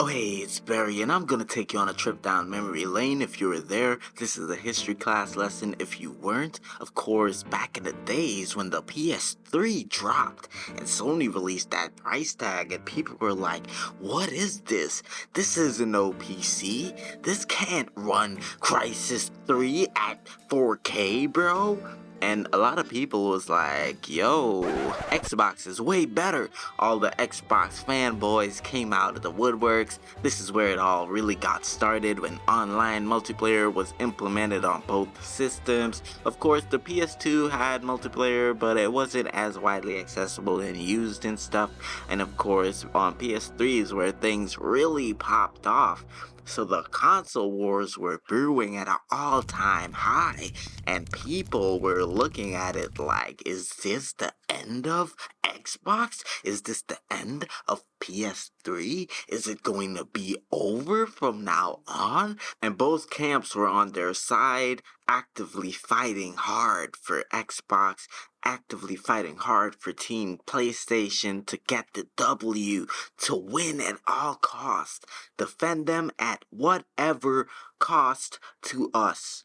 Oh hey, it's Barry, and I'm gonna take you on a trip down memory lane. If you were there, this is a history class lesson. If you weren't, of course, back in the days when the PS3 dropped and Sony released that price tag, and people were like, what is this? This isn't no PC. This can't run Crisis 3 at 4K, bro. And a lot of people was like, yo, Xbox is way better. All the Xbox fanboys came out of the woodworks. This is where it all really got started when online multiplayer was implemented on both systems. Of course, the PS2 had multiplayer, but it wasn't as widely accessible and used and stuff. And of course, on PS3 is where things really popped off. So the console wars were brewing at an all-time high, and people were looking at it like, is this the end of Xbox? Is this the end of PS3? Is it going to be over from now on? And both camps were on their side, actively fighting hard for Xbox, actively fighting hard for Team PlayStation to get the W, to win at all costs, defend them at whatever cost to us.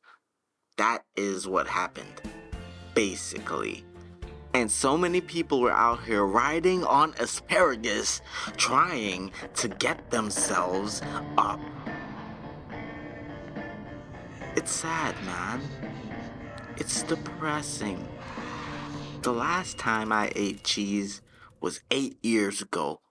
That is what happened, basically. And so many people were out here riding on asparagus, trying to get themselves up. It's sad, man. It's depressing. The last time I ate cheese was 8 years ago.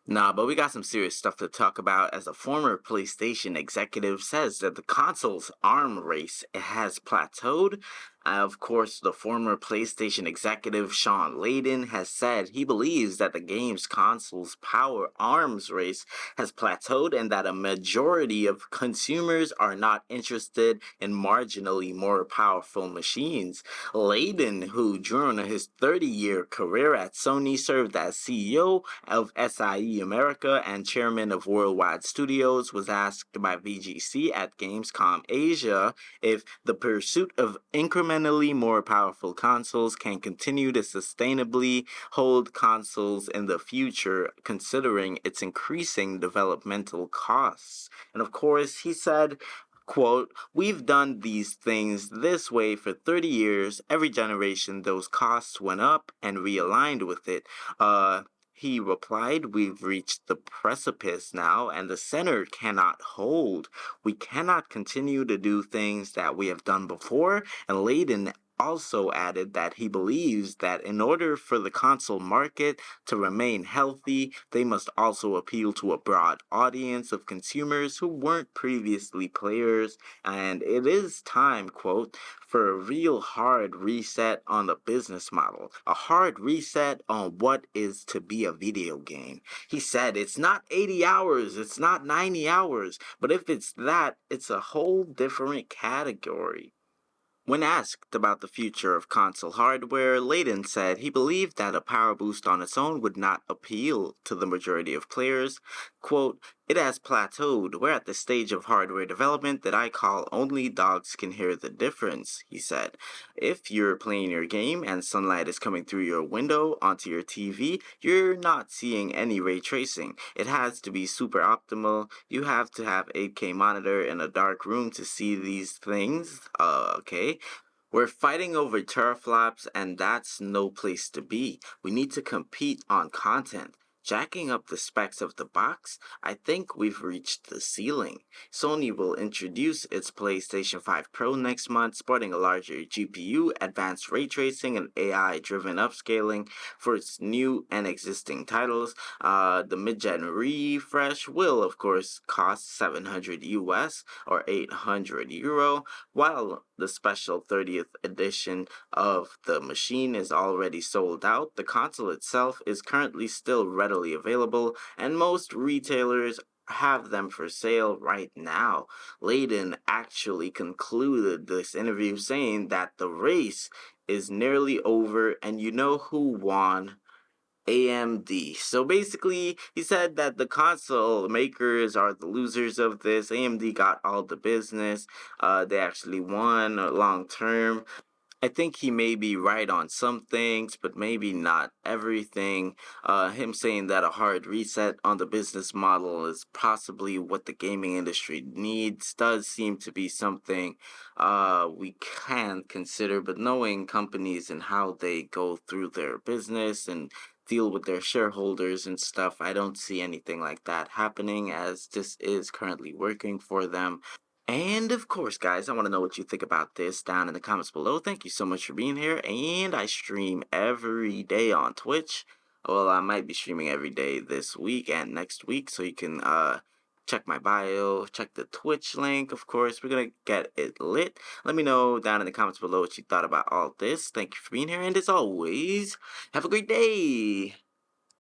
Nah, but we got some serious stuff to talk about, as a former PlayStation executive says that the console's arm race has plateaued. Of course, the former PlayStation executive Sean Layden has said he believes that the game's console's power arms race has plateaued and that a majority of consumers are not interested in marginally more powerful machines. Layden, who during his 30-year career at Sony served as CEO of SIE America and chairman of Worldwide Studios, was asked by VGC at Gamescom Asia if the pursuit of incremental more powerful consoles can continue to sustainably hold consoles in the future, considering its increasing developmental costs. And of course, he said, quote, "We've done these things this way for 30 years. Every generation, those costs went up and realigned with it. He replied, we've reached the precipice now, and the center cannot hold. We cannot continue to do things that we have done before." And Layden also added that he believes that in order for the console market to remain healthy, they must also appeal to a broad audience of consumers who weren't previously players, and it is time, quote, "for a real hard reset on the business model, a hard reset on what is to be a video game." He said, "It's not 80 hours, it's not 90 hours, but if it's that, it's a whole different category." When asked about the future of console hardware, Layden said he believed that a power boost on its own would not appeal to the majority of players. Quote, "It has plateaued. We're at the stage of hardware development that I call only dogs can hear the difference," he said. "If you're playing your game and sunlight is coming through your window onto your TV, you're not seeing any ray tracing. It has to be super optimal. You have to have 8K monitor in a dark room to see these things. Okay. We're fighting over teraflops, and that's no place to be. We need to compete on content. Jacking up the specs of the box, I think we've reached the ceiling. Sony will introduce its PlayStation 5 Pro next month, sporting a larger GPU, advanced ray tracing, and AI-driven upscaling for its new and existing titles. The mid-gen refresh will, of course, cost 700 US or 800 euro, while the special 30th edition of the machine is already sold out. The console itself is currently still readily available, and most retailers have them for sale right now. Layden actually concluded this interview saying that the race is nearly over, and you know who won? AMD. So basically, he said that the console makers are the losers of this. AMD got all the business. They actually won long term. I think he may be right on some things, but maybe not everything. Him saying that a hard reset on the business model is possibly what the gaming industry needs does seem to be something we can consider. But knowing companies and how they go through their business and deal with their shareholders and stuff, I don't see anything like that happening as this is currently working for them. And of course, guys, I want to know what you think about this down in the comments below. Thank you so much for being here. And I stream every day on Twitch. Well, I might be streaming every day this week and next week, so you can check my bio, check the Twitch link. Of course, we're gonna get it lit. Let me know down in the comments below what you thought about all this. Thank you for being here, and as always, have a great day.